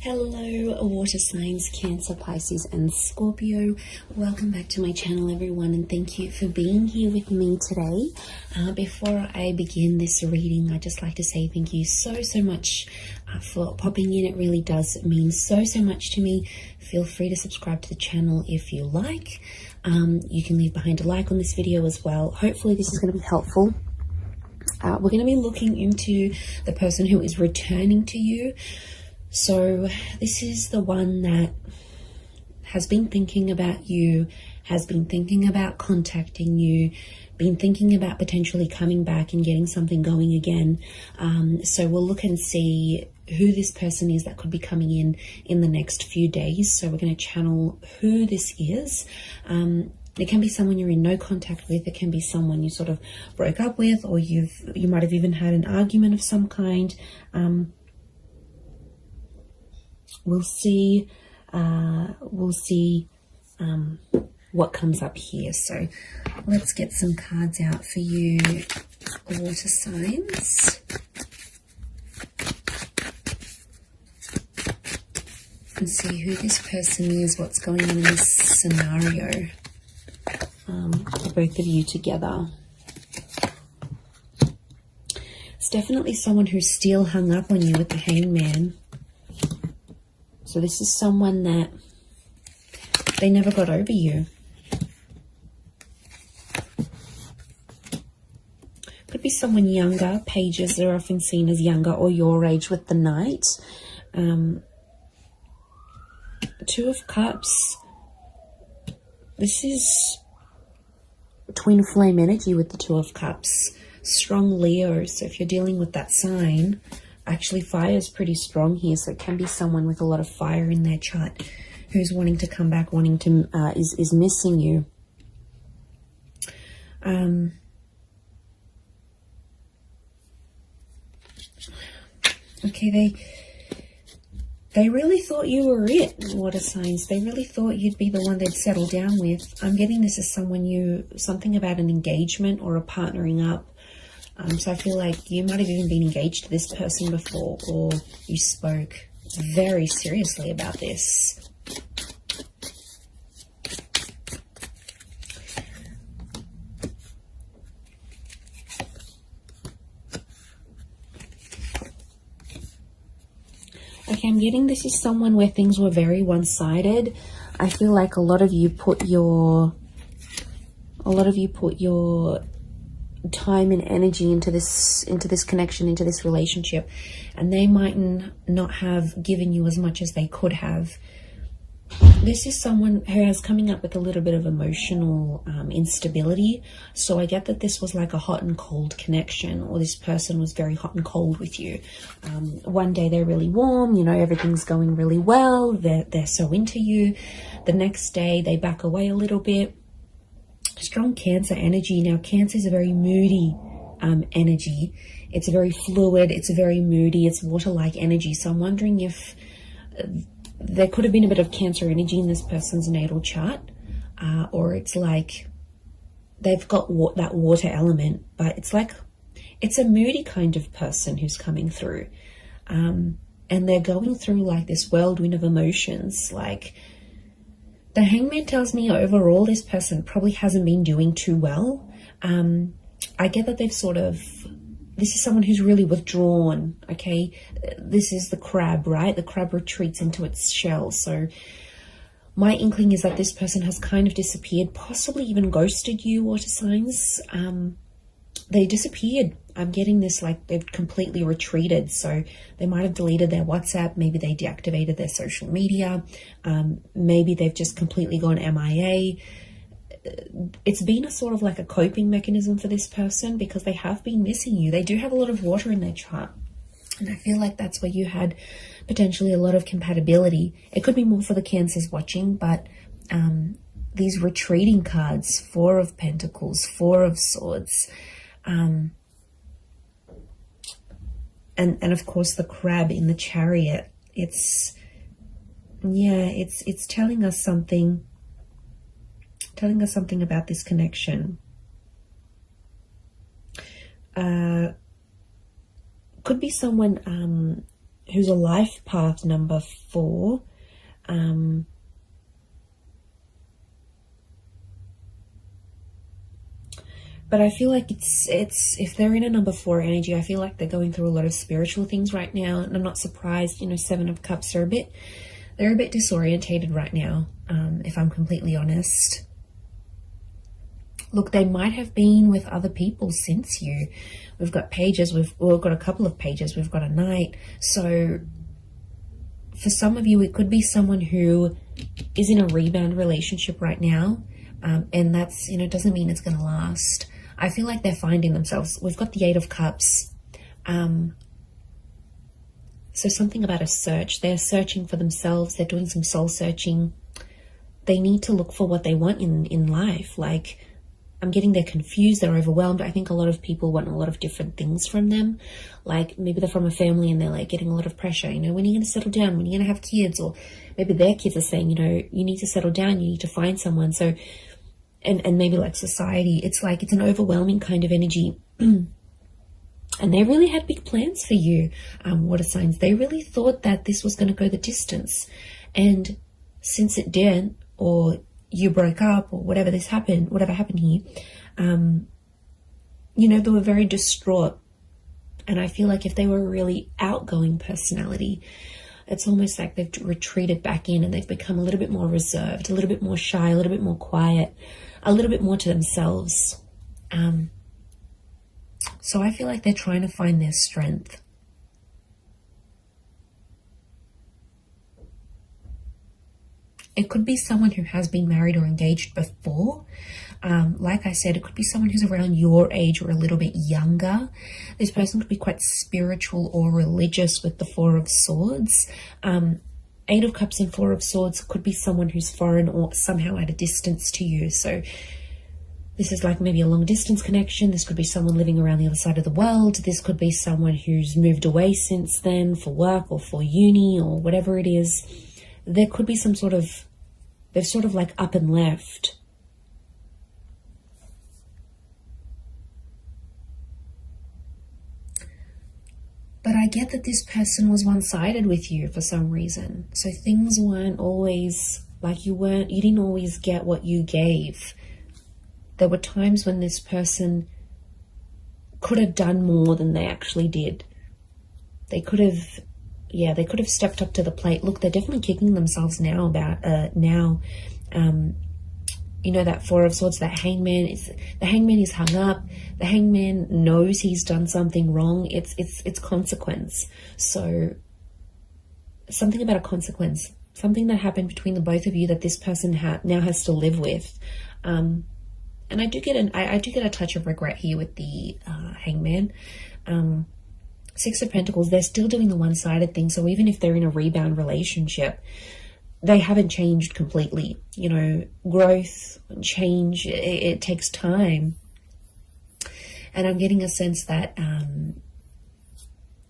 Hello water signs, Cancer, Pisces and Scorpio. Welcome back to my channel everyone, and thank you for being here with me today. Before I begin this reading, I'd just like to say thank you so much for popping in. It really does mean so much to me. Feel free to subscribe to the channel if you like. You can leave behind a like on this video as well. Hopefully this is going to be helpful. We're going to be looking into the person who is returning to you. So this is the one that has been thinking about you, has been thinking about contacting you, been thinking about potentially coming back and getting something going again. So we'll look and see who this person is that could be coming in the next few days. So we're going to channel who this is. It can be someone you're in no contact with. It can be someone you sort of broke up with, or you might have even had an argument of some kind. We'll see what comes up here. So let's get some cards out for you, water signs. And see who this person is, what's going on in this scenario for both of you together. It's definitely someone who's still hung up on you with the Hangman. So this is someone that they never got over you. Could be someone younger. Pages are often seen as younger or your age with the Knight. Two of Cups. This is twin flame energy with the Two of Cups. Strong Leo. So if you're dealing with that sign, actually fire is pretty strong here, so it can be someone with a lot of fire in their chart who's wanting to come back, wanting to is missing you. Okay, they really thought you were it, water signs. They really thought you'd be the one they'd settle down with. I'm getting this as something about an engagement or a partnering up. So I feel like you might have even been engaged to this person before, or you spoke very seriously about this. Okay, I'm getting this is someone where things were very one-sided. I feel like a lot of you put your time and energy into this connection, into this relationship, and they might not have given you as much as they could have. This is someone who is coming up with a little bit of emotional instability. So I get that this was like a hot and cold connection, or this person was very hot and cold with you. One day they're really warm, you know, everything's going really well, they're so into you. The next day they back away a little bit. Strong Cancer energy. Now, Cancer is a very moody energy. It's very fluid. It's very moody. It's water-like energy. So I'm wondering if there could have been a bit of Cancer energy in this person's natal chart, or it's like they've got that water element, but it's a moody kind of person who's coming through, and they're going through like this whirlwind of emotions. Like, the Hangman tells me overall this person probably hasn't been doing too well. I get that this is someone who's really withdrawn, okay? This is the crab, right? The crab retreats into its shell. So my inkling is that this person has kind of disappeared, possibly even ghosted you, water signs. They disappeared. I'm getting this like they've completely retreated. So they might have deleted their WhatsApp. Maybe they deactivated their social media. Maybe they've just completely gone MIA. It's been a sort of like a coping mechanism for this person because they have been missing you. They do have a lot of water in their chart. And I feel like that's where you had potentially a lot of compatibility. It could be more for the Cancers watching, but these retreating cards, Four of Pentacles, Four of Swords, and of course the crab in the Chariot. It's telling us something about this connection. Could be someone who's a life path number 4. But I feel like it's if they're in a number 4 energy, I feel like they're going through a lot of spiritual things right now. And I'm not surprised, 7 of Cups are they're a bit disorientated right now, if I'm completely honest. Look, they might have been with other people since you. We've got pages, we've got a couple of pages, we've got a knight. So for some of you, it could be someone who is in a rebound relationship right now. And that's, doesn't mean it's going to last. I feel like they're finding themselves. We've got the 8 of Cups. So something about a search. They're searching for themselves. They're doing some soul searching. They need to look for what they want in life. Like, I'm getting they're confused. They're overwhelmed. I think a lot of people want a lot of different things from them. Like, maybe they're from a family and they're like getting a lot of pressure. When are you going to settle down? When are you going to have kids? Or maybe their kids are saying, you need to settle down. You need to find someone. So, and maybe like society, it's like, it's an overwhelming kind of energy. And they really had big plans for you, water signs. They really thought that this was going to go the distance. And since it didn't, or you broke up, or whatever happened here, they were very distraught. And I feel like if they were a really outgoing personality, it's almost like they've retreated back in and they've become a little bit more reserved, a little bit more shy, a little bit more quiet, a little bit more to themselves. So I feel like they're trying to find their strength. It could be someone who has been married or engaged before. Like I said, it could be someone who's around your age or a little bit younger. This person could be quite spiritual or religious with the 4 of Swords. 8 of Cups and 4 of Swords could be someone who's foreign or somehow at a distance to you. So this is like maybe a long distance connection. This could be someone living around the other side of the world. This could be someone who's moved away since then for work or for uni or whatever it is. There could be some sort of, they've sort of like up and left. But I get that this person was one-sided with you for some reason. So things weren't always like you didn't always get what you gave. There were times when this person could have done more than they actually did. They could have stepped up to the plate. Look, they're definitely kicking themselves now about that 4 of Swords, that Hangman is hung up. The Hangman knows he's done something wrong. It's consequence. So something about a consequence, something that happened between the both of you that this person now has to live with. And I do get a touch of regret here with the Hangman. 6 of Pentacles, they're still doing the one-sided thing. So even if they're in a rebound relationship, they haven't changed completely. Growth, change, it takes time. And I'm getting a sense that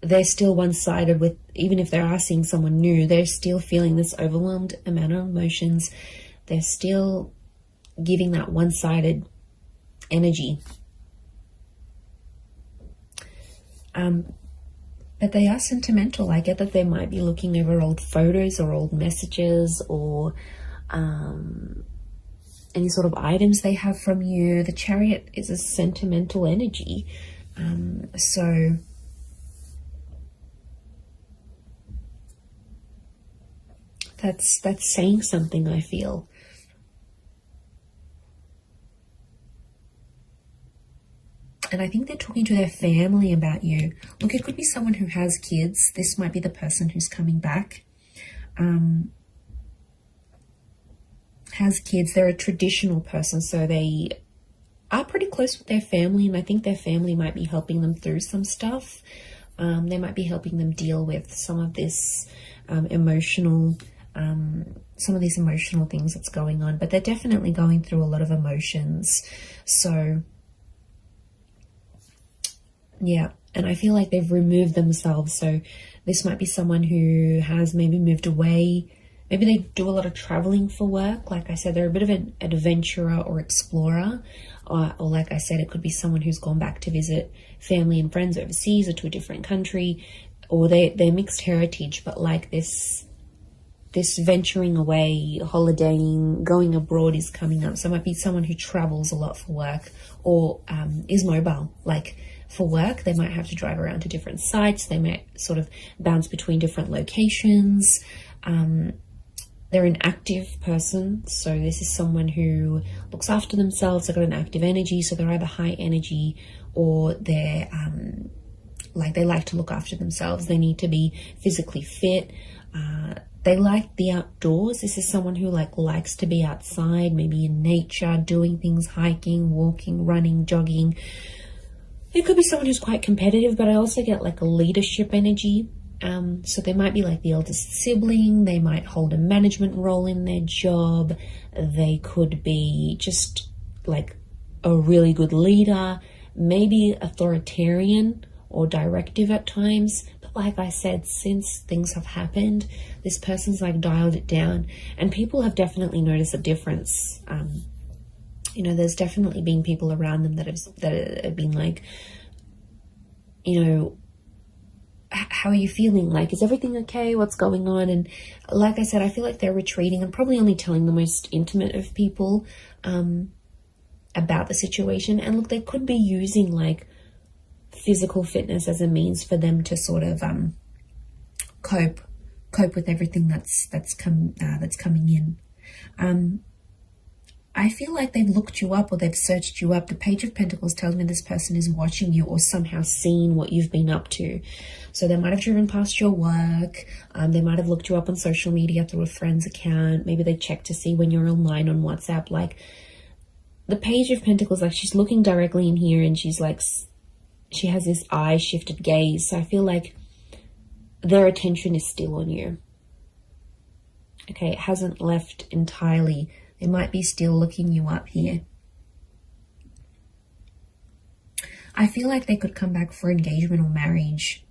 they're still one-sided with, even if they are seeing someone new, they're still feeling this overwhelmed amount of emotions. They're still giving that one-sided energy. But they are sentimental. I get that they might be looking over old photos or old messages or any sort of items they have from you. The Chariot is a sentimental energy. So that's saying something, I feel. And I think they're talking to their family about you. Look, it could be someone who has kids. This might be the person who's coming back. Has kids. They're a traditional person, so they are pretty close with their family, and I think their family might be helping them through some stuff. They might be helping them deal with some of this emotional things that's going on. But they're definitely going through a lot of emotions. So yeah, and I feel like they've removed themselves. So this might be someone who has maybe moved away. Maybe they do a lot of traveling for work. Like I said, they're a bit of an adventurer or explorer. Or like I said, it could be someone who's gone back to visit family and friends overseas or to a different country. or they're mixed heritage, but like this venturing away, holidaying, going abroad is coming up. So it might be someone who travels a lot for work, or is mobile. Like for work, they might have to drive around to different sites. They might sort of bounce between different locations. They're an active person. So this is someone who looks after themselves. They've got an active energy. So they're either high energy, or they're like they like to look after themselves. They need to be physically fit. They like the outdoors. This is someone who likes to be outside, maybe in nature, doing things, hiking, walking, running, jogging. It could be someone who's quite competitive, but I also get like a leadership energy. So they might be like the eldest sibling. They might hold a management role in their job. They could be just like a really good leader, maybe authoritarian or directive at times. Like I said, since things have happened, this person's like dialed it down, and people have definitely noticed a difference. You know, there's definitely been people around them that have been like, you know, how are you feeling? Like, is everything okay? What's going on? And like I said, I feel like they're retreating and probably only telling the most intimate of people about the situation. And look, they could be using like physical fitness as a means for them to sort of cope with everything that's coming in. I feel like they've looked you up, or they've searched you up. The Page of Pentacles tells me this person is watching you, or somehow seen what you've been up to. So they might have driven past your work. They might have looked you up on social media through a friend's account. Maybe they checked to see when you're online on WhatsApp. Like the Page of Pentacles, like she's looking directly in here, and she's like, she has this eye shifted gaze. So I feel like their attention is still on you. Okay, it hasn't left entirely. They might be still looking you up here. I feel like they could come back for engagement or marriage.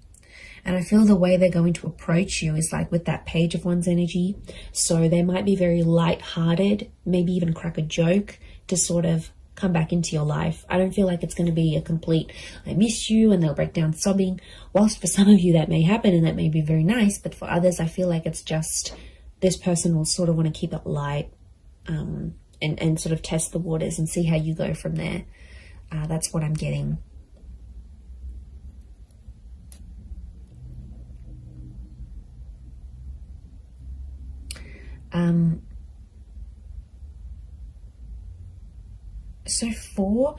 And I feel the way they're going to approach you is like with that Page of Wands energy. So they might be very light-hearted, maybe even crack a joke to sort of come back into your life. I don't feel like it's going to be a complete, I miss you, and they'll break down sobbing. Whilst for some of you that may happen and that may be very nice, but for others, I feel like it's just this person will sort of want to keep it light. And sort of test the waters and see how you go from there. That's what I'm getting. So 4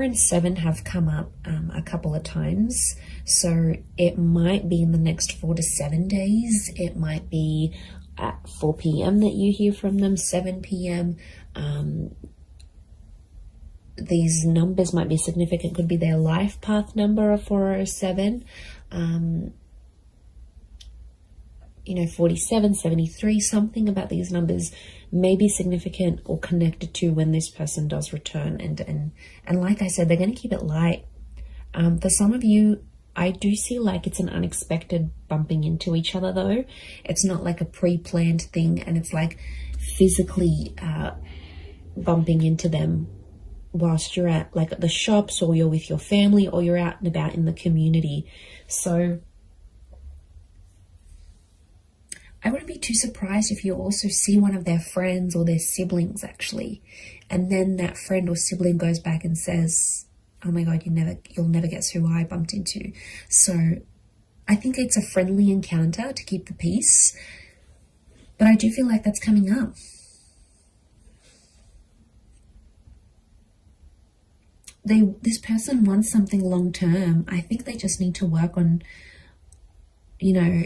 and 7 have come up a couple of times. So it might be in the next 4 to 7 days. It might be at 4 p.m. that you hear from them, 7 p.m. These numbers might be significant. Could be their life path number of 4 or 7. You know, 47, 73, something about these numbers may be significant or connected to when this person does return. And like I said, they're going to keep it light. For some of you, I do see like it's an unexpected bumping into each other though. It's not like a pre-planned thing, and it's like physically bumping into them whilst you're at like at the shops, or you're with your family, or you're out and about in the community. So I wouldn't be too surprised if you also see one of their friends or their siblings actually, and then that friend or sibling goes back and says, oh my God, you'll never guess who I bumped into. So I think it's a friendly encounter to keep the peace, but I do feel like that's coming up. This person wants something long term. I think they just need to work on, you know,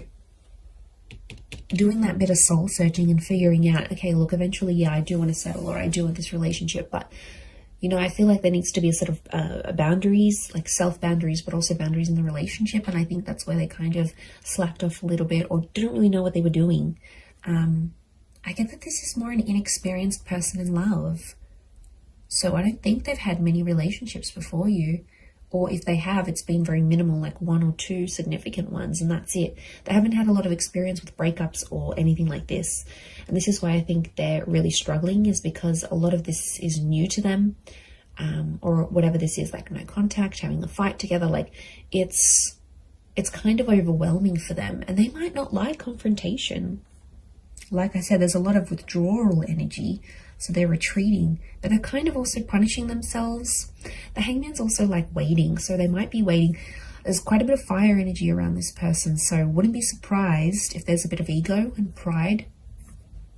doing that bit of soul searching and figuring out, okay, look, eventually, yeah, I do want to settle, or I do want this relationship, but you know, I feel like there needs to be a sort of boundaries, like self-boundaries, but also boundaries in the relationship. And I think that's where they kind of slacked off a little bit, or didn't really know what they were doing. I get that this is more an inexperienced person in love. So I don't think they've had many relationships before you. Or if they have, it's been very minimal, like 1 or 2 significant ones, and that's it. They haven't had a lot of experience with breakups or anything like this. And this is why I think they're really struggling, is because a lot of this is new to them, or whatever this is, like no contact, having a fight together. Like it's it's kind of overwhelming for them, and they might not like confrontation. Like I said, there's a lot of withdrawal energy, so they're retreating, but they're kind of also punishing themselves. The Hangman's also like waiting, so they might be waiting. There's quite a bit of fire energy around this person, so wouldn't be surprised if there's a bit of ego and pride.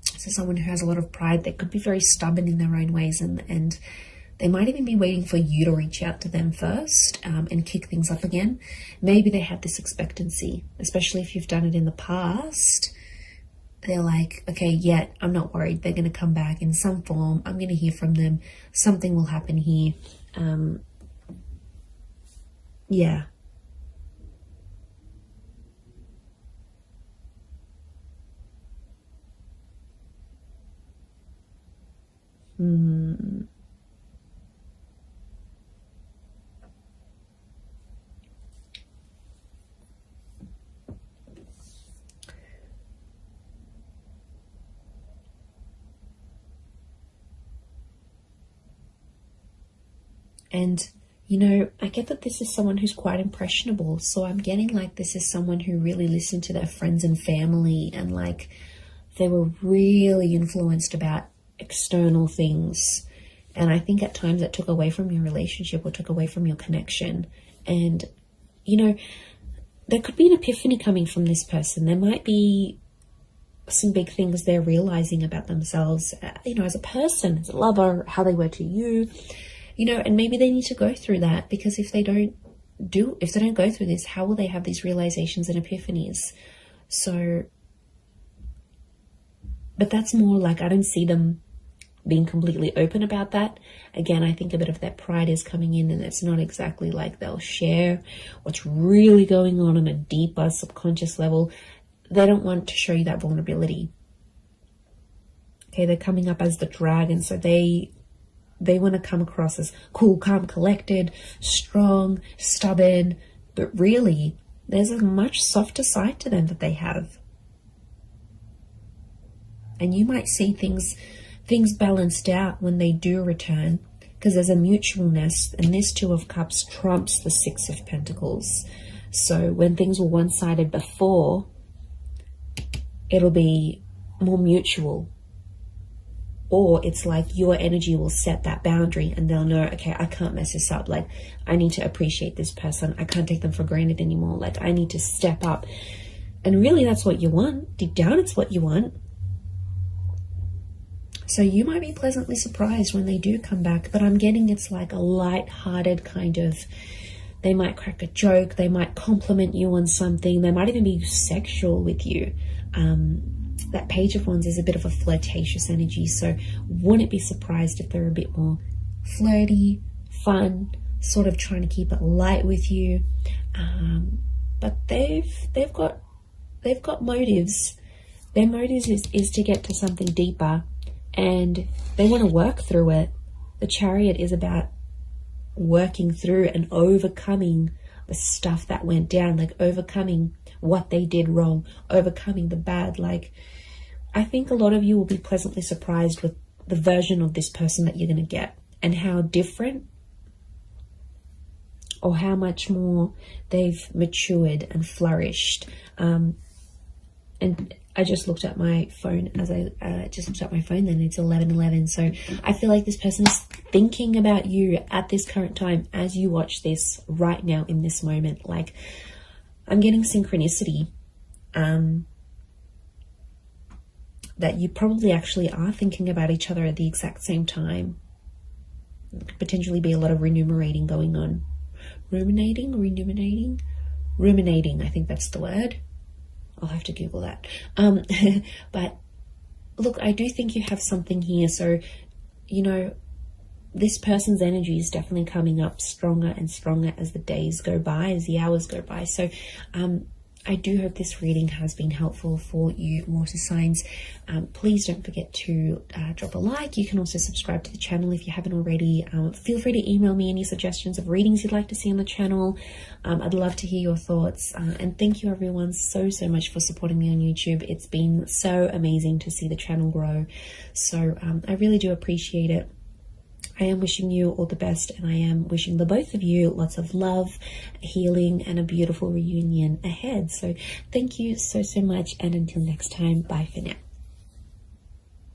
So someone who has a lot of pride, they could be very stubborn in their own ways, and they might even be waiting for you to reach out to them first and kick things up again. Maybe they have this expectancy, especially if you've done it in the past. They're like, okay, yeah, I'm not worried. They're going to come back in some form. I'm going to hear from them. Something will happen here. Yeah. And, you know, I get that this is someone who's quite impressionable. So I'm getting like this is someone who really listened to their friends and family, and like they were really influenced about external things. And I think at times that took away from your relationship or took away from your connection. And, you know, there could be an epiphany coming from this person. There might be some big things they're realizing about themselves, you know, as a person, as a lover, how they were to you. You know, and maybe they need to go through that, because if they don't go through this, how will they have these realizations and epiphanies? So, but that's more like, I don't see them being completely open about that. Again, I think a bit of that pride is coming in, and it's not exactly like they'll share what's really going on a deeper subconscious level. They don't want to show you that vulnerability. Okay, they're coming up as the dragon, so they want to come across as cool, calm, collected, strong, stubborn, but really there's a much softer side to them that they have. And you might see things balanced out when they do return, because there's a mutualness, and this Two of Cups trumps the Six of Pentacles. So when things were one-sided before, it'll be more mutual. Or it's like your energy will set that boundary, and they'll know, okay, I can't mess this up. Like, I need to appreciate this person. I can't take them for granted anymore. Like, I need to step up. And really, that's what you want. Deep down, it's what you want. So you might be pleasantly surprised when they do come back. But I'm getting it's like a light-hearted kind of, they might crack a joke. They might compliment you on something. They might even be sexual with you. That Page of Wands is a bit of a flirtatious energy, so wouldn't be surprised if they're a bit more flirty, fun, sort of trying to keep it light with you. But they've got motives. Their motives is to get to something deeper, and they want to work through it. The Chariot is about working through and overcoming the stuff that went down, like overcoming what they did wrong, overcoming the bad. Like, I think a lot of you will be pleasantly surprised with the version of this person that you're going to get, and how different or how much more they've matured and flourished. And I just looked at my phone then it's 11:11. So I feel like this person is thinking about you at this current time as you watch this right now in this moment. Like, I'm getting synchronicity. That you probably actually are thinking about each other at the exact same time. Could potentially be a lot of ruminating going on. Ruminating, I think that's the word. I'll have to Google that. But look, I do think you have something here. So, you know, this person's energy is definitely coming up stronger and stronger as the days go by, as the hours go by. So, I do hope this reading has been helpful for you water signs. Please don't forget to drop a like. You can also subscribe to the channel if you haven't already. Feel free to email me any suggestions of readings you'd like to see on the channel. I'd love to hear your thoughts. And thank you everyone so much for supporting me on YouTube. It's been so amazing to see the channel grow. So I really do appreciate it. I am wishing you all the best, and I am wishing the both of you lots of love, healing, and a beautiful reunion ahead. So thank you so much, and until next time, bye for now.